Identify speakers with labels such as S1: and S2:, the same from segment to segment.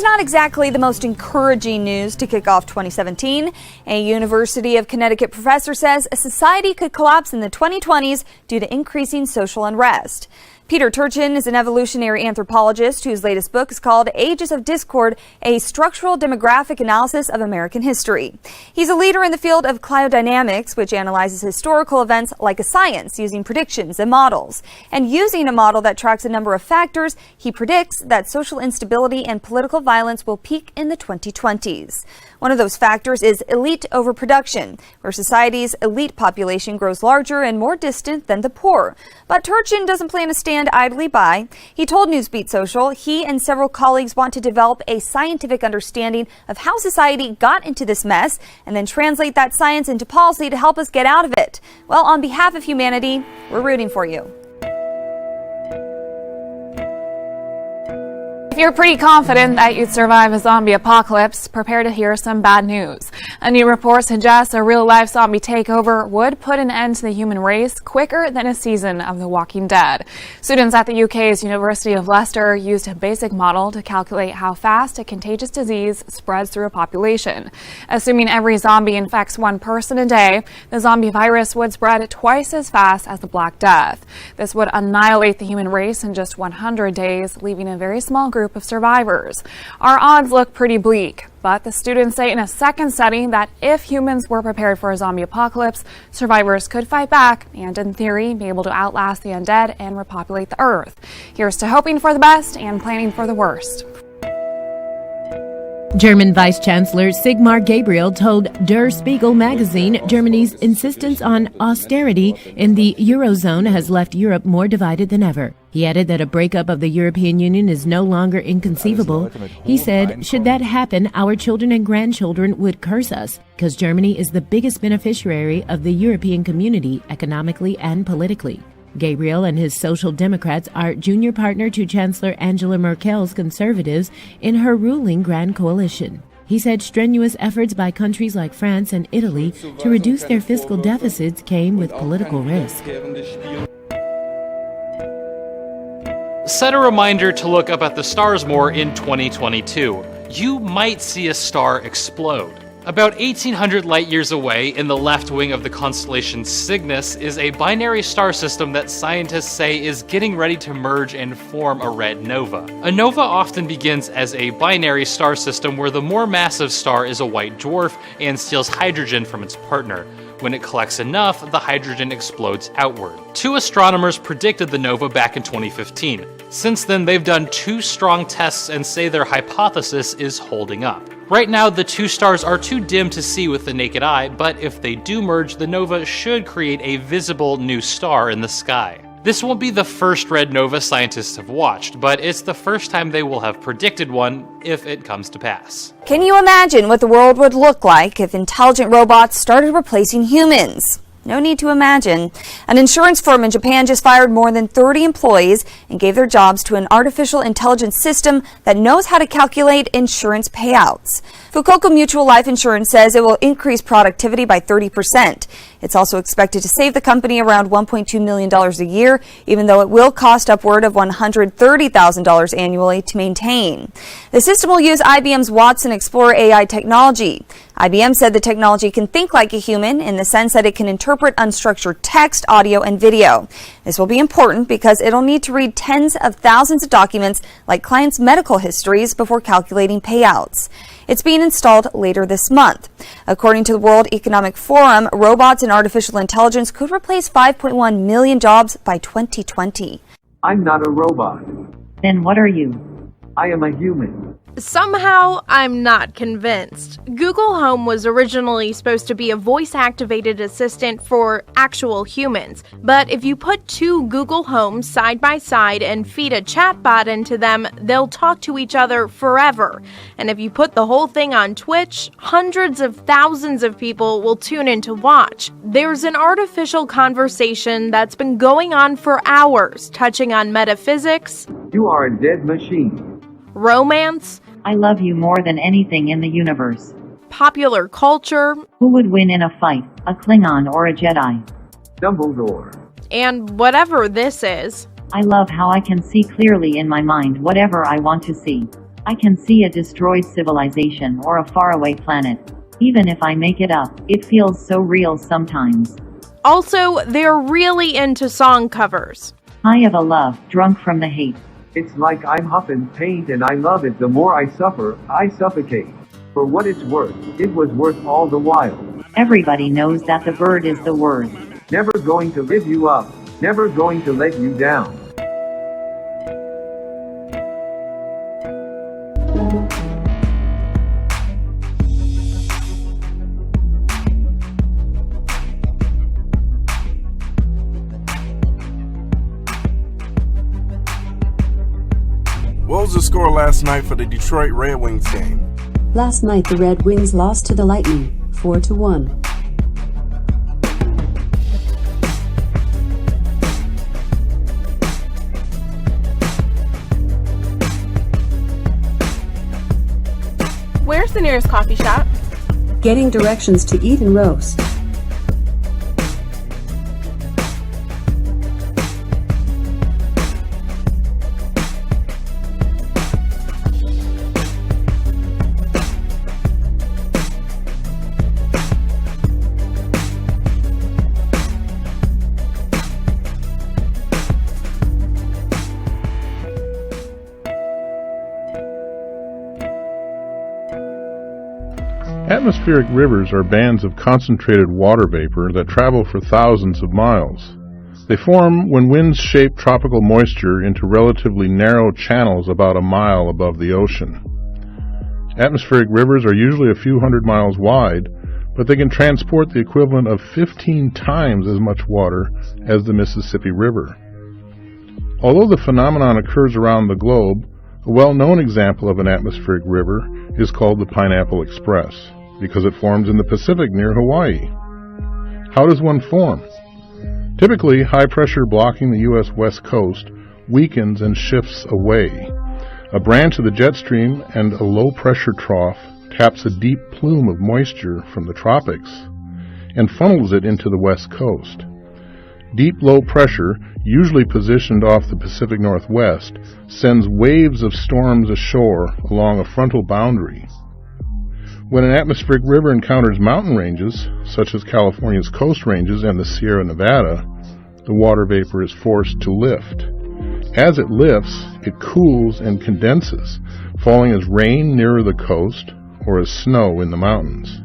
S1: not exactly the most encouraging news to kick off 2017. A University of Connecticut professor says a society could collapse in the 2020s due to increasing social unrest. Peter Turchin is an evolutionary anthropologist whose latest book is called Ages of Discord, a structural demographic analysis of American history. He's a leader in the field of cliodynamics, which analyzes historical events like a science using predictions and models. And using a model that tracks a number of factors, he predicts that social instability and political violence will peak in the 2020s. One of those factors is elite overproduction, where society's elite population grows larger and more distant than the poor. But Turchin doesn't plan to stand idly by. He told Newsbeat Social he and several colleagues want to develop a scientific understanding of how society got into this mess and then translate that science into policy to help us get out of it. Well, on behalf of humanity, we're rooting for you.
S2: If you're pretty confident that you'd survive a zombie apocalypse, prepare to hear some bad news. A new report suggests a real-life zombie takeover would put an end to the human race quicker than a season of The Walking Dead. Students at the UK's University of Leicester used a basic model to calculate how fast a contagious disease spreads through a population. Assuming every zombie infects one person a day, the zombie virus would spread twice as fast as the Black Death. This would annihilate the human race in just 100 days, leaving a very small group of survivors. Our odds look pretty bleak, but the students say in a second study that if humans were prepared for a zombie apocalypse, survivors could fight back and, in theory, be able to outlast the undead and repopulate the Earth. Here's to hoping for the best and planning for the worst.
S3: German Vice Chancellor Sigmar Gabriel told Der Spiegel magazine Germany's insistence on austerity in the Eurozone has left Europe more divided than ever. He added that a breakup of the European Union is no longer inconceivable. He said, should that happen, our children and grandchildren would curse us, because Germany is the biggest beneficiary of the European community economically and politically. Gabriel and his Social Democrats are junior partner to Chancellor Angela Merkel's Conservatives in her ruling Grand Coalition. He said strenuous efforts by countries like France and Italy to reduce their fiscal deficits came with political risk.
S4: Set a reminder to look up at the stars more in 2022. You might see a star explode. About 1,800 light-years away, in the left wing of the constellation Cygnus, is a binary star system that scientists say is getting ready to merge and form a red nova. A nova often begins as a binary star system where the more massive star is a white dwarf and steals hydrogen from its partner. When it collects enough, the hydrogen explodes outward. Two astronomers predicted the nova back in 2015. Since then, they've done 2 strong tests and say their hypothesis is holding up. Right now, the 2 stars are too dim to see with the naked eye, but if they do merge, the nova should create a visible new star in the sky. This won't be the first red nova scientists have watched, but it's the first time they will have predicted one if it comes to pass.
S1: Can you imagine what the world would look like if intelligent robots started replacing humans? No need to imagine. An insurance firm in Japan just fired more than 30 employees and gave their jobs to an artificial intelligence system that knows how to calculate insurance payouts. Fukuoka Mutual Life Insurance says it will increase productivity by 30%. It's also expected to save the company around $1.2 million a year, even though it will cost upward of $130,000 annually to maintain. The system will use IBM's Watson Explorer AI technology. IBM said the technology can think like a human in the sense that it can interpret unstructured text, audio, and video. This will be important because it'll need to read tens of thousands of documents like clients' medical histories before calculating payouts. It's being installed later this month. According to the World Economic Forum, robots and artificial intelligence could replace 5.1 million jobs by 2020.
S5: I'm not a robot.
S6: Then what are you?
S5: I am a human.
S7: Somehow, I'm not convinced. Google Home was originally supposed to be a voice-activated assistant for actual humans, but if you put 2 Google Homes side by side and feed a chatbot into them, they'll talk to each other forever. And if you put the whole thing on Twitch, hundreds of thousands of people will tune in to watch. There's an artificial conversation that's been going on for hours, touching on metaphysics.
S5: You are a dead machine.
S7: Romance.
S6: I love you more than anything in the universe.
S7: Popular culture.
S6: Who would win in a fight, a Klingon or a Jedi?
S5: Dumbledore.
S7: And whatever this is.
S6: I love how I can see clearly in my mind whatever I want to see. I can see a destroyed civilization or a faraway planet. Even if I make it up, it feels so real sometimes.
S7: Also, they're really into song covers.
S6: High of a love, drunk from the hate.
S5: It's like I'm huffing paint and I love it. The more I suffer, I suffocate. For what it's worth, it was worth all the while.
S6: Everybody knows that the bird is the word.
S5: Never going to lift you up, never going to let you down.
S8: What was the score last night for the Detroit Red Wings game?
S9: Last night, the Red Wings lost to the Lightning, 4-1.
S10: Where's the nearest coffee shop?
S9: Getting directions to eat and roast.
S11: Atmospheric rivers are bands of concentrated water vapor that travel for thousands of miles. They form when winds shape tropical moisture into relatively narrow channels about a mile above the ocean. Atmospheric rivers are usually a few hundred miles wide, but they can transport the equivalent of 15 times as much water as the Mississippi River. Although the phenomenon occurs around the globe, a well-known example of an atmospheric river is called the Pineapple Express, because it forms in the Pacific near Hawaii. How does one form? Typically, high pressure blocking the U.S. West Coast weakens and shifts away. A branch of the jet stream and a low pressure trough taps a deep plume of moisture from the tropics and funnels it into the West Coast. Deep low pressure, usually positioned off the Pacific Northwest, sends waves of storms ashore along a frontal boundary. When an atmospheric river encounters mountain ranges, such as California's Coast Ranges and the Sierra Nevada, the water vapor is forced to lift. As it lifts, it cools and condenses, falling as rain nearer the coast or as snow in the mountains.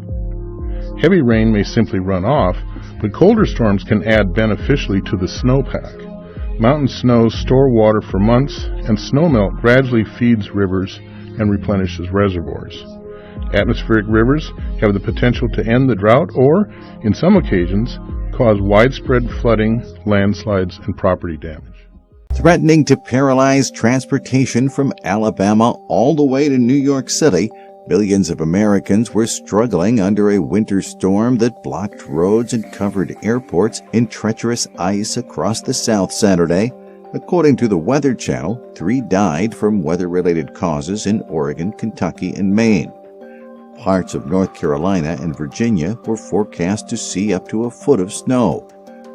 S11: Heavy rain may simply run off, but colder storms can add beneficially to the snowpack. Mountain snows store water for months, and snowmelt gradually feeds rivers and replenishes reservoirs. Atmospheric rivers have the potential to end the drought or, in some occasions, cause widespread flooding, landslides, and property damage.
S12: Threatening to paralyze transportation from Alabama all the way to New York City, millions of Americans were struggling under a winter storm that blocked roads and covered airports in treacherous ice across the South Saturday. According to the Weather Channel, 3 died from weather-related causes in Oregon, Kentucky, and Maine. Parts of North Carolina and Virginia were forecast to see up to a foot of snow.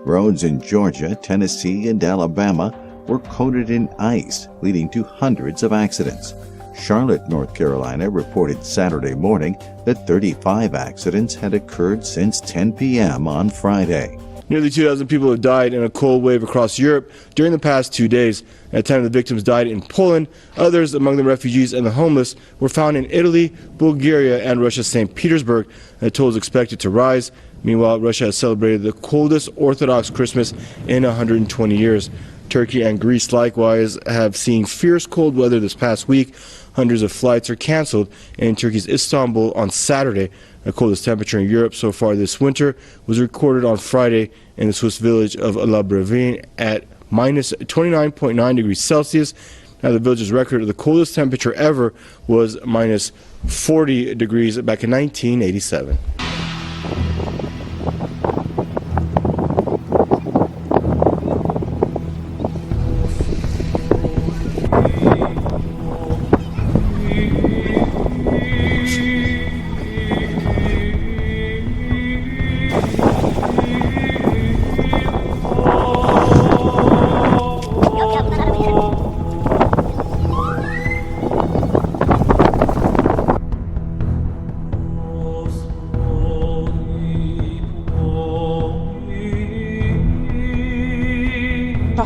S12: Roads in Georgia, Tennessee, and Alabama were coated in ice, leading to hundreds of accidents. Charlotte, North Carolina reported Saturday morning that 35 accidents had occurred since 10 p.m. on Friday.
S13: Nearly 2,000 people have died in a cold wave across Europe during the past 2 days. At 10 of the victims died in Poland. Others, among the refugees and the homeless, were found in Italy, Bulgaria, and Russia's St. Petersburg. The toll is expected to rise. Meanwhile, Russia has celebrated the coldest Orthodox Christmas in 120 years. Turkey and Greece likewise have seen fierce cold weather this past week. Hundreds of flights are canceled in Turkey's Istanbul on Saturday. The coldest temperature in Europe so far this winter was recorded on Friday in the Swiss village of La Brevine at minus 29.9 degrees Celsius. Now, the village's record of the coldest temperature ever was minus 40 degrees back in 1987.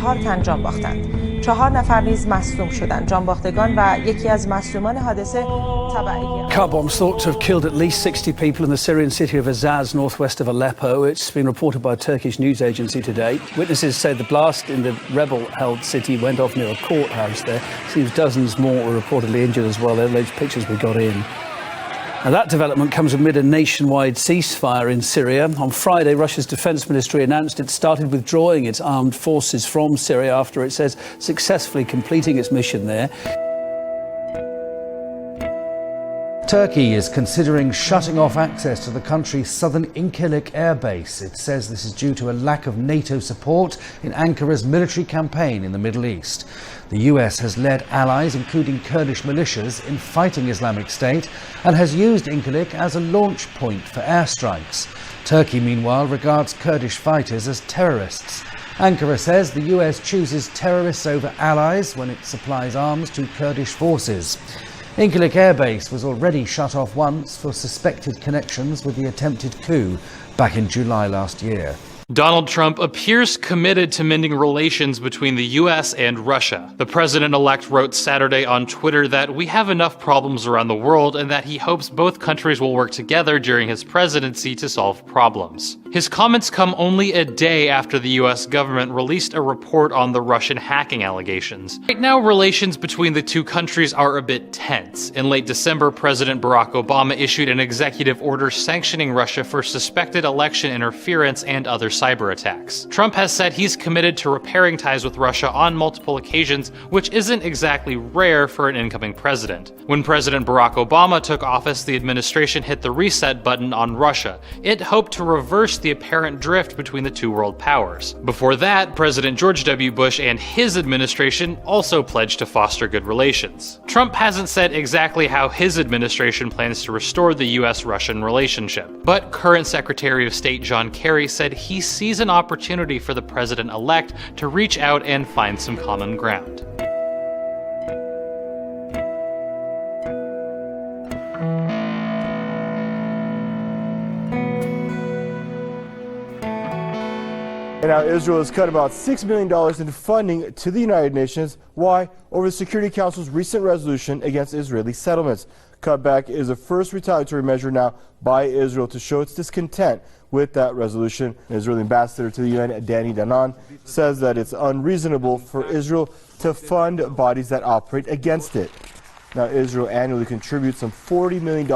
S10: 4 تن جان باختند. 4 نفر نیز مصدوم شدند. جانباختگان و یکی از مصدومان حادثه تبعی
S14: Car bombs thought to have killed at least 60 people in the Syrian city of Azaz, northwest of Aleppo. It's been reported by a Turkish news agency today. Witnesses say the blast in the rebel-held city went off near a courthouse there. Seems dozens more were reportedly injured as well. They're alleged pictures we got in. Now, that development comes amid a nationwide ceasefire in Syria. On Friday, Russia's defense ministry announced it started withdrawing its armed forces from Syria after it says successfully completing its mission there.
S15: Turkey is considering shutting off access to the country's southern Incirlik air base. It says this is due to a lack of NATO support in Ankara's military campaign in the Middle East. The US has led allies, including Kurdish militias, in fighting Islamic State and has used Incirlik as a launch point for airstrikes. Turkey, meanwhile, regards Kurdish fighters as terrorists. Ankara says the US chooses terrorists over allies when it supplies arms to Kurdish forces. Incirlik Air Base was already shut off once for suspected connections with the attempted coup back in July last year.
S4: Donald Trump appears committed to mending relations between the US and Russia. The president-elect wrote Saturday on Twitter that we have enough problems around the world and that he hopes both countries will work together during his presidency to solve problems. His comments come only a day after the US government released a report on the Russian hacking allegations. Right now, relations between the two countries are a bit tense. In late December, President Barack Obama issued an executive order sanctioning Russia for suspected election interference and other cyber attacks. Trump has said he's committed to repairing ties with Russia on multiple occasions, which isn't exactly rare for an incoming president. When President Barack Obama took office, the administration hit the reset button on Russia. It hoped to reverse the apparent drift between the two world powers. Before that, President George W. Bush and his administration also pledged to foster good relations. Trump hasn't said exactly how his administration plans to restore the US-Russian relationship, but current Secretary of State John Kerry said he sees an opportunity for the president-elect to reach out and find some common ground.
S13: And now Israel has cut about $6 million in funding to the United Nations. Why? Over the Security Council's recent resolution against Israeli settlements. Cutback is the first retaliatory measure now by Israel to show its discontent with that resolution. An Israeli ambassador to the UN, Danny Danon, says that it's unreasonable for Israel to fund bodies that operate against it. Now, Israel annually contributes some $40 million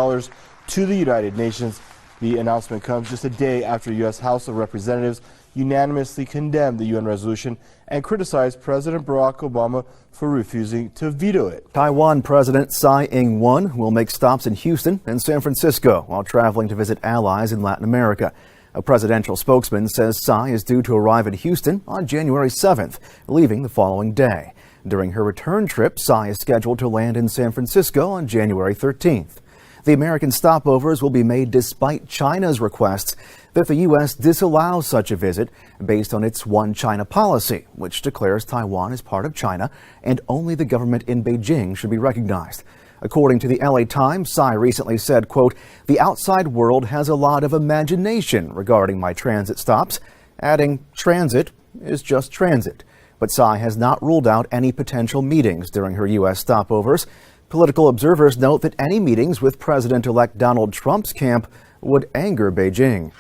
S13: to the United Nations. The announcement comes just a day after the U.S. House of Representatives unanimously condemned the UN resolution and criticized President Barack Obama for refusing to veto it.
S16: Taiwan President Tsai Ing-wen will make stops in Houston and San Francisco while traveling to visit allies in Latin America. A presidential spokesman says Tsai is due to arrive in Houston on January 7th, leaving the following day. During her return trip, Tsai is scheduled to land in San Francisco on January 13th. The American stopovers will be made despite China's requests that the U.S. disallow such a visit based on its One China policy, which declares Taiwan as part of China and only the government in Beijing should be recognized. According to the LA Times, Tsai recently said, quote, "The outside world has a lot of imagination regarding my transit stops," adding, "Transit is just transit." But Tsai has not ruled out any potential meetings during her U.S. stopovers. Political observers note that any meetings with President-elect Donald Trump's camp would anger Beijing.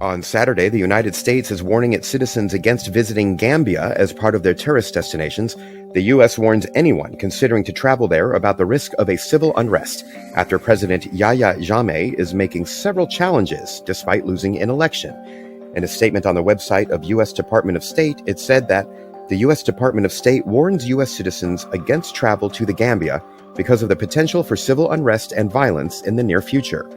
S17: On Saturday, the United States is warning its citizens against visiting Gambia as part of their tourist destinations. The U.S. warns anyone considering to travel there about the risk of a civil unrest after President Yahya Jammeh is making several challenges despite losing an election. In a statement on the website of U.S. Department of State, it said that the U.S. Department of State warns U.S. citizens against travel to the Gambia because of the potential for civil unrest and violence in the near future.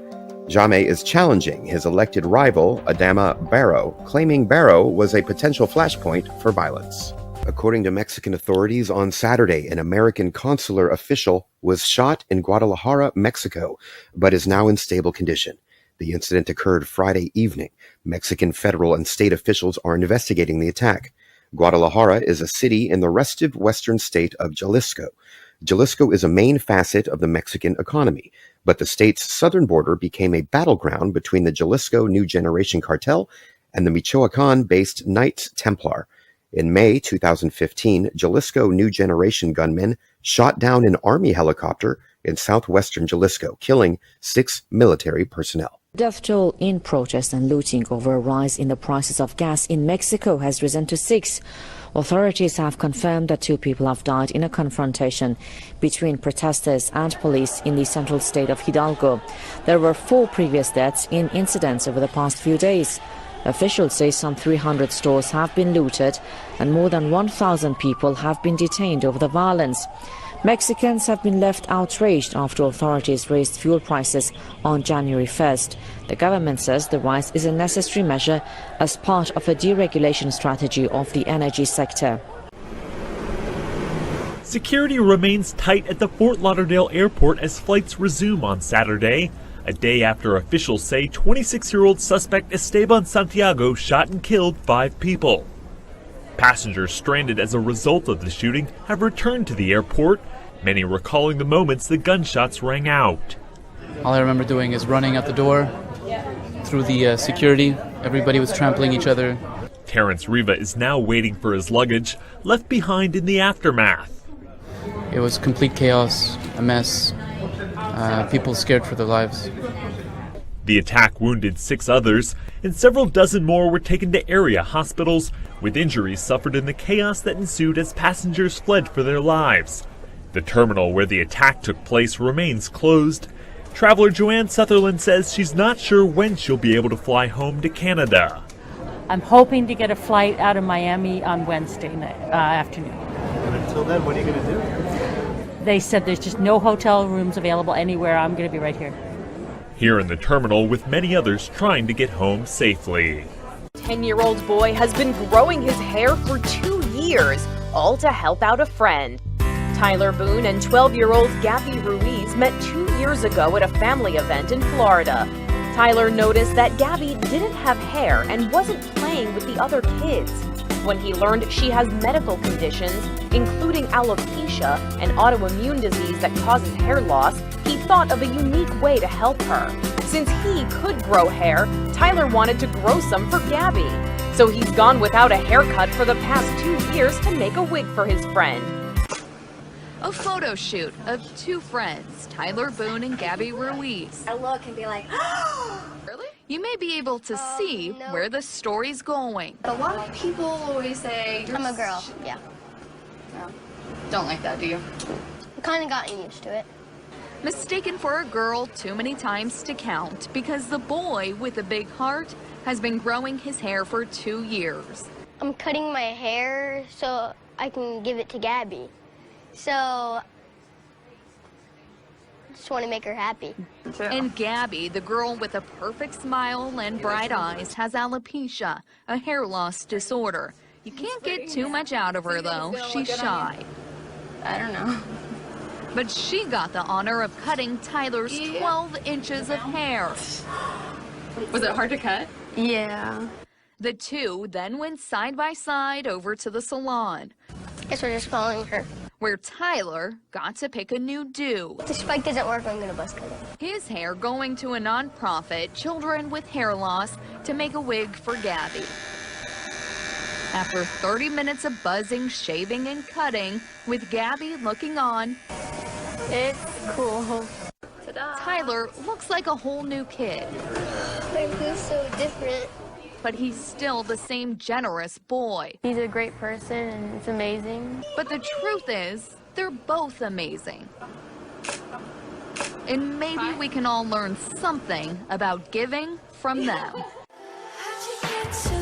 S17: Jammeh is challenging his elected rival, Adama Barrow, claiming Barrow was a potential flashpoint for violence. According to Mexican authorities, on Saturday, an American consular official was shot in Guadalajara, Mexico, but is now in stable condition. The incident occurred Friday evening. Mexican federal and state officials are investigating the attack. Guadalajara is a city in the restive western state of Jalisco. Jalisco is a main facet of the Mexican economy, but the state's southern border became a battleground between the Jalisco New Generation cartel and the Michoacan-based Knights Templar. In May 2015, Jalisco New Generation gunmen shot down an army helicopter in southwestern Jalisco, killing 6 military personnel.
S18: Death toll in protest and looting over a rise in the prices of gas in Mexico has risen to 6. Authorities have confirmed that 2 people have died in a confrontation between protesters and police in the central state of Hidalgo. There were 4 previous deaths in incidents over the past few days. Officials say some 300 stores have been looted and more than 1,000 people have been detained over the violence. Mexicans have been left outraged after authorities raised fuel prices on January 1st. The government says the rise is a necessary measure as part of a deregulation strategy of the energy sector.
S19: Security remains tight at the Fort Lauderdale airport as flights resume on Saturday, a day after officials say 26-year-old suspect Esteban Santiago shot and killed 5 people. Passengers stranded as a result of the shooting have returned to the airport, many recalling the moments the gunshots rang out.
S20: All I remember doing is running out the door through the security. Everybody was trampling each other.
S19: Terrence Riva is now waiting for his luggage, left behind in the aftermath.
S20: It was complete chaos, a mess, people scared for their lives.
S19: The attack wounded 6 others, and several dozen more were taken to area hospitals, with injuries suffered in the chaos that ensued as passengers fled for their lives. The terminal where the attack took place remains closed. Traveler Joanne Sutherland says she's not sure when she'll be able to fly home to Canada.
S21: I'm hoping to get a flight out of Miami on Wednesday afternoon.
S22: And until then, what are you going to do?
S21: They said there's just no hotel rooms available anywhere. I'm going to be right here.
S19: Here in the terminal with many others trying to get home safely.
S23: 10-year-old boy has been growing his hair for 2 years, all to help out a friend. Tyler Boone and 12-year-old Gabby Ruiz met 2 years ago at a family event in Florida. Tyler noticed that Gabby didn't have hair and wasn't playing with the other kids. When he learned she has medical conditions, including alopecia, an autoimmune disease that causes hair loss, he thought of a unique way to help her. Since he could grow hair, Tyler wanted to grow some for Gabby. So he's gone without a haircut for the past 2 years to make a wig for his friend.
S24: A photo shoot of 2 friends, Tyler Boone and Gabby Ruiz.
S25: I look and be like,
S24: Really? You may be able to see where the story's going.
S25: A lot of people always say, I'm a girl, yeah.
S24: No. Don't like that, do you?
S25: I kind of gotten used to it.
S24: Mistaken for a girl too many times to count because the boy with a big heart has been growing his hair for 2 years.
S25: I'm cutting my hair so I can give it to Gabby. So, I just want to make her happy.
S24: And Gabby, the girl with a perfect smile and bright eyes, has alopecia, a hair loss disorder. You can't get too much out of her, though. She's shy.
S25: I don't know.
S24: But she got the honor of cutting Tyler's 12 inches of hair. Was it hard to cut?
S25: Yeah.
S24: The 2 then went side by side over to the salon.
S25: Guess we're just following her.
S24: Where Tyler got to pick a new do.
S25: If the spike doesn't work, I'm gonna bust cut it.
S24: His hair going to a nonprofit, Children with Hair Loss, to make a wig for Gabby. After 30 minutes of buzzing, shaving, and cutting, with Gabby looking on,
S25: it's cool. Ta-da.
S24: Tyler looks like a whole new kid.
S25: My boo's so different.
S24: But he's still the same generous boy.
S25: He's a great person and it's amazing.
S24: But the truth is, they're both amazing. And maybe we can all learn something about giving from them.
S26: How'd you get so